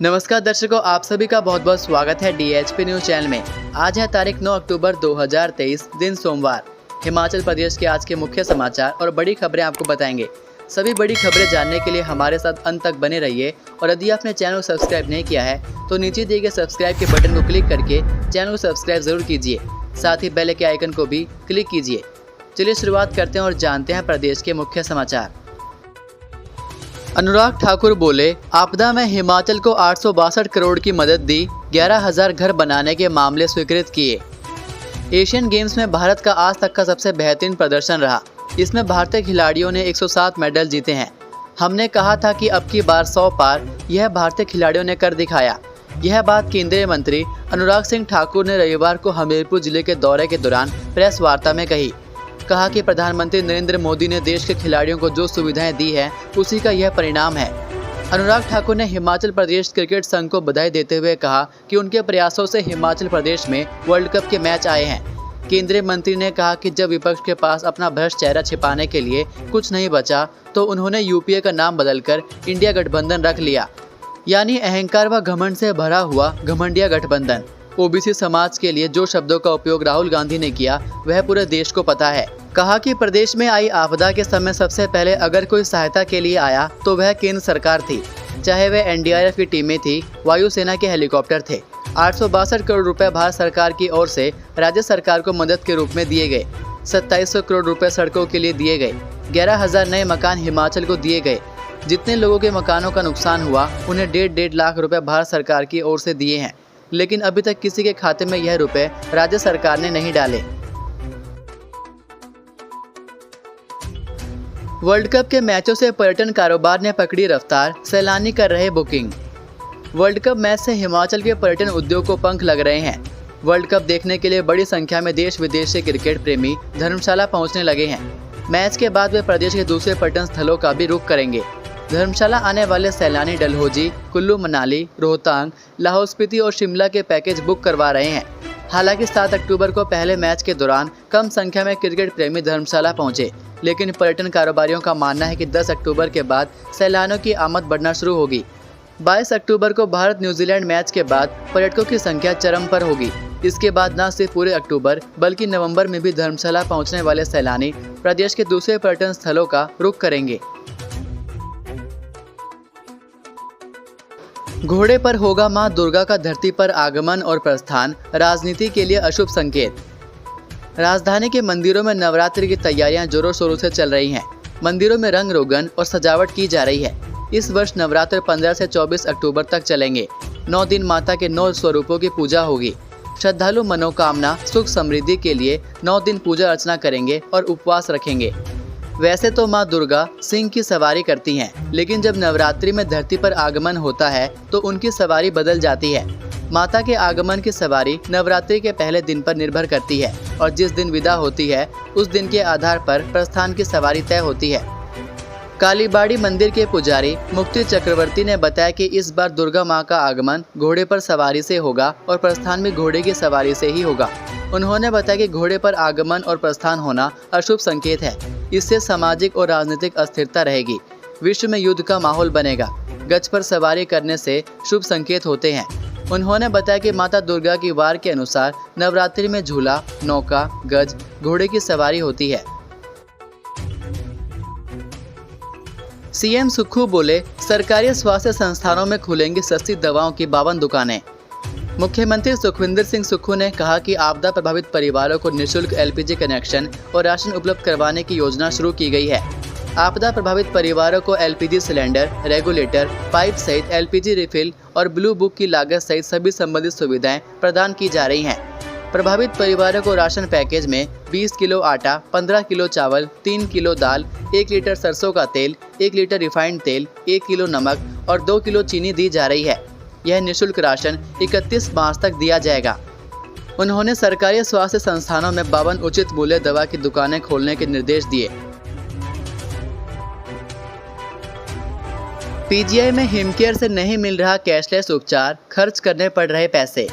नमस्कार दर्शकों, आप सभी का बहुत बहुत स्वागत है DHP न्यूज चैनल में। आज है तारीख 9 अक्टूबर 2023, दिन सोमवार। हिमाचल प्रदेश के आज के मुख्य समाचार और बड़ी खबरें आपको बताएंगे। सभी बड़ी खबरें जानने के लिए हमारे साथ अंत तक बने रहिए और यदि आपने चैनल को सब्सक्राइब नहीं किया है तो नीचे दिए गए सब्सक्राइब के बटन को क्लिक करके चैनल को सब्सक्राइब जरूर कीजिए। साथ ही बेल के आइकन को भी क्लिक कीजिए। चलिए शुरुआत करते हैं और जानते हैं प्रदेश के मुख्य समाचार। अनुराग ठाकुर बोले, आपदा में हिमाचल को 862 करोड़ की मदद दी, 11,000 घर बनाने के मामले स्वीकृत किए। एशियन गेम्स में भारत का आज तक का सबसे बेहतरीन प्रदर्शन रहा। इसमें भारतीय खिलाड़ियों ने 107 मेडल जीते हैं। हमने कहा था कि अब की बार 100 पार, यह भारतीय खिलाड़ियों ने कर दिखाया। यह बात केंद्रीय मंत्री अनुराग सिंह ठाकुर ने रविवार को हमीरपुर जिले के दौरे के दौरान प्रेस वार्ता में कहा कि प्रधानमंत्री नरेंद्र मोदी ने देश के खिलाड़ियों को जो सुविधाएं दी हैं उसी का यह परिणाम है। अनुराग ठाकुर ने हिमाचल प्रदेश क्रिकेट संघ को बधाई देते हुए कहा कि उनके प्रयासों से हिमाचल प्रदेश में वर्ल्ड कप के मैच आए हैं। केंद्रीय मंत्री ने कहा कि जब विपक्ष के पास अपना भ्रष्ट चेहरा छिपाने के लिए कुछ नहीं बचा तो उन्होंने यूपीए का नाम बदलकर इंडिया गठबंधन रख लिया, यानी अहंकार व घमंड से भरा हुआ घमंडिया गठबंधन। ओबीसी समाज के लिए जो शब्दों का उपयोग राहुल गांधी ने किया वह पूरे देश को पता है। कहा कि प्रदेश में आई आपदा के समय सबसे पहले अगर कोई सहायता के लिए आया तो वह केंद्र सरकार थी, चाहे वह एनडीआरएफ की टीमें थी, वायुसेना के हेलीकॉप्टर थे। 862 करोड़ रुपए भारत सरकार की ओर से राज्य सरकार को मदद के रूप में दिए गए। 2700 करोड़ रुपए सड़कों के लिए दिए गए। 11,000 नए मकान हिमाचल को दिए गए। जितने लोगों के मकानों का नुकसान हुआ उन्हें 1.5 लाख रुपए भारत सरकार की ओर से दिए हैं, लेकिन अभी तक किसी के खाते में यह रुपए राज्य सरकार ने नहीं डाले। वर्ल्ड कप के मैचों से पर्यटन कारोबार ने पकड़ी रफ्तार, सैलानी कर रहे बुकिंग। वर्ल्ड कप मैच से हिमाचल के पर्यटन उद्योग को पंख लग रहे हैं। वर्ल्ड कप देखने के लिए बड़ी संख्या में देश विदेश से क्रिकेट प्रेमी धर्मशाला पहुंचने लगे हैं। मैच के बाद वे प्रदेश के दूसरे पर्यटन स्थलों का भी रुख करेंगे। धर्मशाला आने वाले सैलानी डलहौजी, कुल्लू मनाली, रोहतांग, लाहौल स्पीति और शिमला के पैकेज बुक करवा रहे हैं। हालांकि 7 अक्टूबर को पहले मैच के दौरान कम संख्या में क्रिकेट प्रेमी धर्मशाला पहुंचे, लेकिन पर्यटन कारोबारियों का मानना है कि 10 अक्टूबर के बाद सैलानियों की आमद बढ़ना शुरू होगी। 22 अक्टूबर को भारत न्यूजीलैंड मैच के बाद पर्यटकों की संख्या चरम पर होगी। इसके बाद न सिर्फ पूरे अक्टूबर बल्कि नवंबर में भी धर्मशाला पहुंचने वाले सैलानी प्रदेश के दूसरे पर्यटन स्थलों का रुख करेंगे। घोड़े पर होगा मां दुर्गा का धरती पर आगमन और प्रस्थान, राजनीति के लिए अशुभ संकेत। राजधानी के मंदिरों में नवरात्रि की तैयारियां जोरों शोरों से चल रही हैं। मंदिरों में रंग रोगन और सजावट की जा रही है। इस वर्ष नवरात्र 15 से 24 अक्टूबर तक चलेंगे। 9 दिन माता के 9 स्वरूपों की पूजा होगी। श्रद्धालु मनोकामना सुख समृद्धि के लिए 9 दिन पूजा अर्चना करेंगे और उपवास रखेंगे। वैसे तो माँ दुर्गा सिंह की सवारी करती हैं, लेकिन जब नवरात्रि में धरती पर आगमन होता है तो उनकी सवारी बदल जाती है। माता के आगमन की सवारी नवरात्रि के पहले दिन पर निर्भर करती है और जिस दिन विदा होती है उस दिन के आधार पर प्रस्थान की सवारी तय होती है। कालीबाड़ी मंदिर के पुजारी मुक्ति चक्रवर्ती ने बताया कि इस बार दुर्गा माँ का आगमन घोड़े पर सवारी से होगा और प्रस्थान भी घोड़े की सवारी से ही होगा। उन्होंने बताया कि घोड़े पर आगमन और प्रस्थान होना अशुभ संकेत है। इससे सामाजिक और राजनीतिक अस्थिरता रहेगी। विश्व में युद्ध का माहौल बनेगा। गज पर सवारी करने से शुभ संकेत होते हैं। उन्होंने बताया कि माता दुर्गा की वार के अनुसार नवरात्रि में झूला, नौका, गज, घोड़े की सवारी होती है। सीएम सुक्खू बोले, सरकारी स्वास्थ्य संस्थानों में खुलेंगी सस्ती दवाओं की 52 दुकानें। मुख्यमंत्री सुखविंदर सिंह सुक्खू ने कहा कि आपदा प्रभावित परिवारों को निःशुल्क एलपीजी कनेक्शन और राशन उपलब्ध करवाने की योजना शुरू की गई है। आपदा प्रभावित परिवारों को एलपीजी सिलेंडर, रेगुलेटर, पाइप सहित एलपीजी रिफिल और ब्लू बुक की लागत सहित सभी संबंधित सुविधाएं प्रदान की जा रही हैं। प्रभावित परिवारों को राशन पैकेज में 20 किलो आटा, 15 किलो चावल, 3 किलो दाल, 1 लीटर सरसों का तेल, 1 लीटर रिफाइंड तेल, 1 किलो नमक और 2 किलो चीनी दी जा रही है। यह निःशुल्क राशन 31 मार्च तक दिया जाएगा। उन्होंने सरकारी स्वास्थ्य संस्थानों में 52 उचित मूल्य दवा की दुकानें खोलने के निर्देश दिए। पीजीआई में हिमकेयर से नहीं मिल रहा कैशलेस उपचार, खर्च करने पड़ रहे पैसे।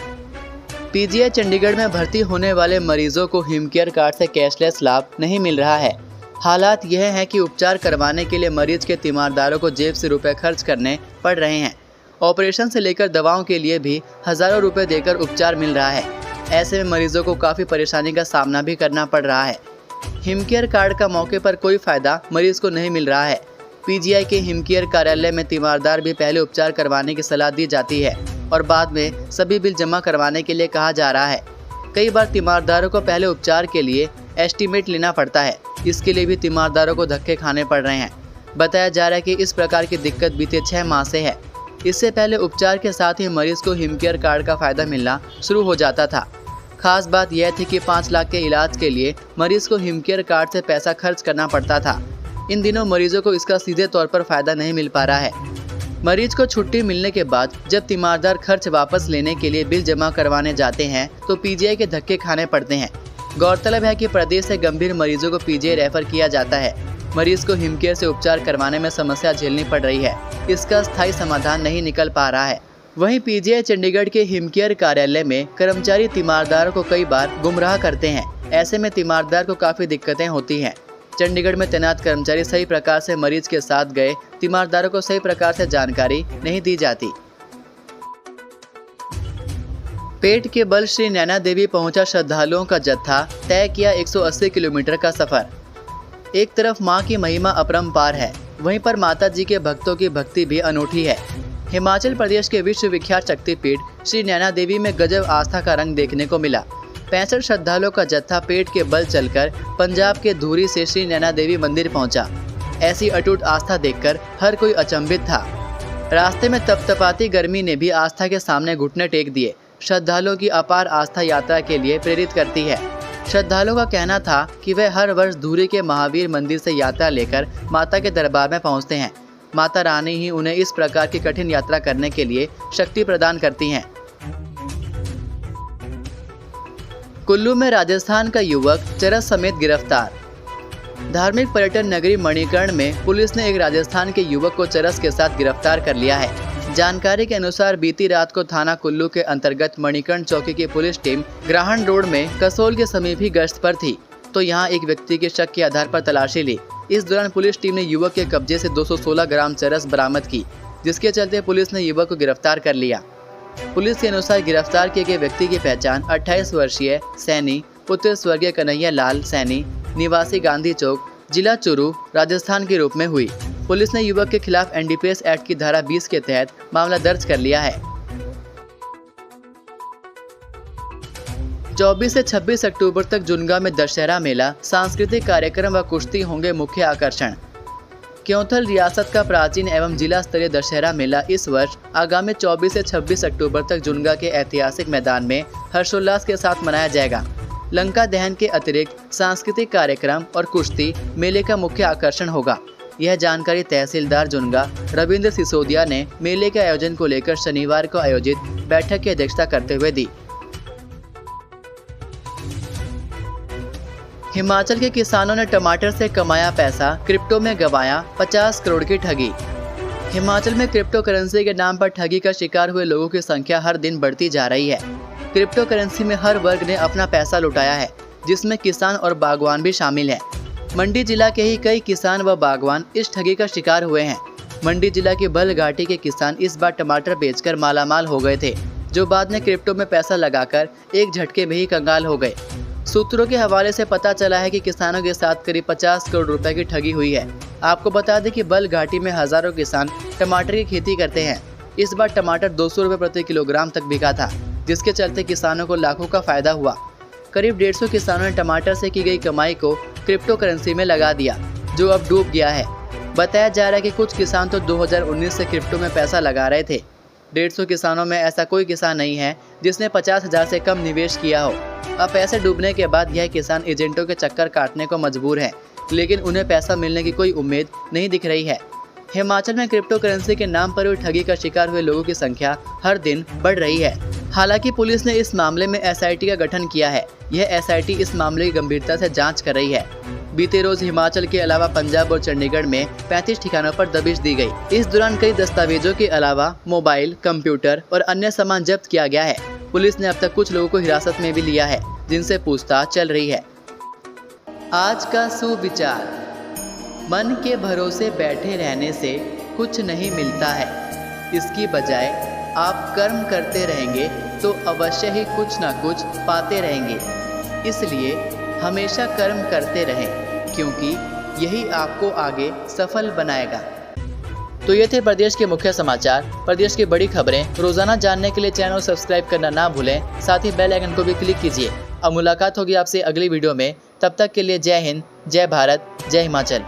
पीजीआई चंडीगढ़ में भर्ती होने वाले मरीजों को हिमकेयर कार्ड से कैशलेस लाभ नहीं मिल रहा है। हालात यह है कि उपचार करवाने के लिए मरीज के तीमारदारों को जेब से रुपए खर्च करने पड़ रहे हैं। ऑपरेशन से लेकर दवाओं के लिए भी हजारों रुपए देकर उपचार मिल रहा है। ऐसे में मरीजों को काफ़ी परेशानी का सामना भी करना पड़ रहा है। हिमकेयर कार्ड का मौके पर कोई फायदा मरीज को नहीं मिल रहा है। पीजीआई के हिमकेयर कार्यालय में तीमारदार भी पहले उपचार करवाने की सलाह दी जाती है और बाद में सभी बिल जमा करवाने के लिए कहा जा रहा है। कई बार तीमारदारों को पहले उपचार के लिए एस्टीमेट लेना पड़ता है। इसके लिए भी तीमारदारों को धक्के खाने पड़ रहे हैं। बताया जा रहा है कि इस प्रकार की दिक्कत बीते 6 माह से है। इससे पहले उपचार के साथ ही मरीज को हिमकेयर कार्ड का फायदा मिलना शुरू हो जाता था। खास बात यह थी कि 5 लाख के इलाज के लिए मरीज को हिमकेयर कार्ड से पैसा खर्च करना पड़ता था। इन दिनों मरीजों को इसका सीधे तौर पर फायदा नहीं मिल पा रहा है। मरीज को छुट्टी मिलने के बाद जब तीमारदार खर्च वापस लेने के लिए बिल जमा करवाने जाते हैं तो पीजीआई के धक्के खाने पड़ते हैं। गौरतलब है कि प्रदेश से गंभीर मरीजों को पीजीआई रेफर किया जाता है। मरीज को हिमकेयर से उपचार करवाने में समस्या झेलनी पड़ रही है। इसका स्थायी समाधान नहीं निकल पा रहा है। वहीं पीजीआई चंडीगढ़ के हिमकेयर कार्यालय में कर्मचारी तीमारदारों को कई बार गुमराह करते हैं। ऐसे में तीमारदार को काफ़ी दिक्कतें होती हैं। चंडीगढ़ में तैनात कर्मचारी सही प्रकार से मरीज के साथ गए तीमारदारों को सही प्रकार से जानकारी नहीं दी जाती। पेट के बल श्री नैना देवी पहुंचा श्रद्धालुओं का जत्था, तय किया 180 किलोमीटर का सफर। एक तरफ मां की महिमा अपरंपार है, वहीं पर माता जी के भक्तों की भक्ति भी अनूठी है। हिमाचल प्रदेश के विश्वविख्यात शक्तिपीठ श्री नैना देवी में गजब आस्था का रंग देखने को मिला। 65 श्रद्धालुओं का जत्था पेट के बल चलकर पंजाब के धूरी से श्री नैना देवी मंदिर पहुंचा। ऐसी अटूट आस्था देखकर हर कोई अचंभित था। रास्ते में तपतपाती गर्मी ने भी आस्था के सामने घुटने टेक दिए। श्रद्धालुओं की अपार आस्था यात्रा के लिए प्रेरित करती है। श्रद्धालुओं का कहना था कि वे हर वर्ष धूरी के महावीर मंदिर से यात्रा लेकर माता के दरबार में पहुंचते हैं। माता रानी ही उन्हें इस प्रकार की कठिन यात्रा करने के लिए शक्ति प्रदान करती हैं। कुल्लू में राजस्थान का युवक चरस समेत गिरफ्तार। धार्मिक पर्यटन नगरी मणिकर्ण में पुलिस ने एक राजस्थान के युवक को चरस के साथ गिरफ्तार कर लिया है। जानकारी के अनुसार बीती रात को थाना कुल्लू के अंतर्गत मणिकर्ण चौकी की पुलिस टीम ग्राहण रोड में कसोल के समीप ही गश्त पर थी तो यहां एक व्यक्ति के शक के आधार पर तलाशी ली। इस दौरान पुलिस टीम ने युवक के कब्जे से 216 ग्राम चरस बरामद की, जिसके चलते पुलिस ने युवक को गिरफ्तार कर लिया। पुलिस के अनुसार गिरफ्तार किए गए व्यक्ति की पहचान 28 वर्षीय सैनी पुत्र स्वर्गीय कन्हैया लाल सैनी निवासी गांधी चौक जिला चुरू राजस्थान के रूप में हुई। पुलिस ने युवक के खिलाफ एनडीपीएस एक्ट की धारा 20 के तहत मामला दर्ज कर लिया है। 24 से 26 अक्टूबर तक जुनगा में दशहरा मेला, सांस्कृतिक कार्यक्रम व कुश्ती होंगे मुख्य आकर्षण। क्योंथल रियासत का प्राचीन एवं जिला स्तरीय दशहरा मेला इस वर्ष आगामी 24 से 26 अक्टूबर तक जुनगा के ऐतिहासिक मैदान में हर्षोल्लास के साथ मनाया जाएगा। लंका दहन के अतिरिक्त सांस्कृतिक कार्यक्रम और कुश्ती मेले का मुख्य आकर्षण होगा। यह जानकारी तहसीलदार जुनगा रविंद्र सिसोदिया ने मेले के आयोजन को लेकर शनिवार को आयोजित बैठक की अध्यक्षता करते हुए दी। हिमाचल के किसानों ने टमाटर से कमाया पैसा, क्रिप्टो में गंवाया 50 करोड़ की ठगी। हिमाचल में क्रिप्टो करेंसी के नाम पर ठगी का शिकार हुए लोगों की संख्या हर दिन बढ़ती जा रही है। क्रिप्टो करेंसी में हर वर्ग ने अपना पैसा लुटाया है, जिसमें किसान और बागवान भी शामिल हैं। मंडी जिला के ही कई किसान व बागवान इस ठगी का शिकार हुए हैं। मंडी जिला के बल घाटी के किसान इस बार टमाटर बेचकर मालामाल हो गए थे, जो बाद में क्रिप्टो में पैसा लगाकर एक झटके में ही कंगाल हो गए। सूत्रों के हवाले से पता चला है कि किसानों के साथ करीब 50 करोड़ रुपए की ठगी हुई है। आपको बता दें कि बल घाटी में हजारों किसान टमाटर की खेती करते हैं। इस बार टमाटर 200 रुपये प्रति किलोग्राम तक बिका था, जिसके चलते किसानों को लाखों का फायदा हुआ। करीब 150 किसानों ने टमाटर से की गई कमाई को क्रिप्टो करेंसी में लगा दिया, जो अब डूब गया है। बताया जा रहा है कि कुछ किसान तो 2019 से क्रिप्टो में पैसा लगा रहे थे। 150 किसानों में ऐसा कोई किसान नहीं है जिसने 50,000 से कम निवेश किया हो। अब पैसे डूबने के बाद यह किसान एजेंटों के चक्कर काटने को मजबूर है, लेकिन उन्हें पैसा मिलने की कोई उम्मीद नहीं दिख रही है। हिमाचल में क्रिप्टो करेंसी के नाम पर हुई ठगी का शिकार हुए लोगों की संख्या हर दिन बढ़ रही है। हालांकि पुलिस ने इस मामले में एसआईटी का गठन किया है। यह एसआईटी इस मामले की गंभीरता से जांच कर रही है। बीते रोज हिमाचल के अलावा पंजाब और चंडीगढ़ में 35 ठिकानों पर दबिश दी गई। इस दौरान कई दस्तावेजों के अलावा मोबाइल, कंप्यूटर और अन्य सामान जब्त किया गया है। पुलिस ने अब तक कुछ लोगों को हिरासत में भी लिया है, जिनसे पूछताछ चल रही है। आज का सुविचार: मन के भरोसे बैठे रहने से कुछ नहीं मिलता है, इसकी बजाय आप कर्म करते रहेंगे तो अवश्य ही कुछ ना कुछ पाते रहेंगे। इसलिए हमेशा कर्म करते रहें, क्योंकि यही आपको आगे सफल बनाएगा। तो ये थे प्रदेश के मुख्य समाचार। प्रदेश की बड़ी खबरें रोजाना जानने के लिए चैनल सब्सक्राइब करना ना भूलें, साथ ही बेल आइकन को भी क्लिक कीजिए। अब मुलाकात होगी आपसे अगली वीडियो में। तब तक के लिए जय हिंद, जय भारत, जय हिमाचल।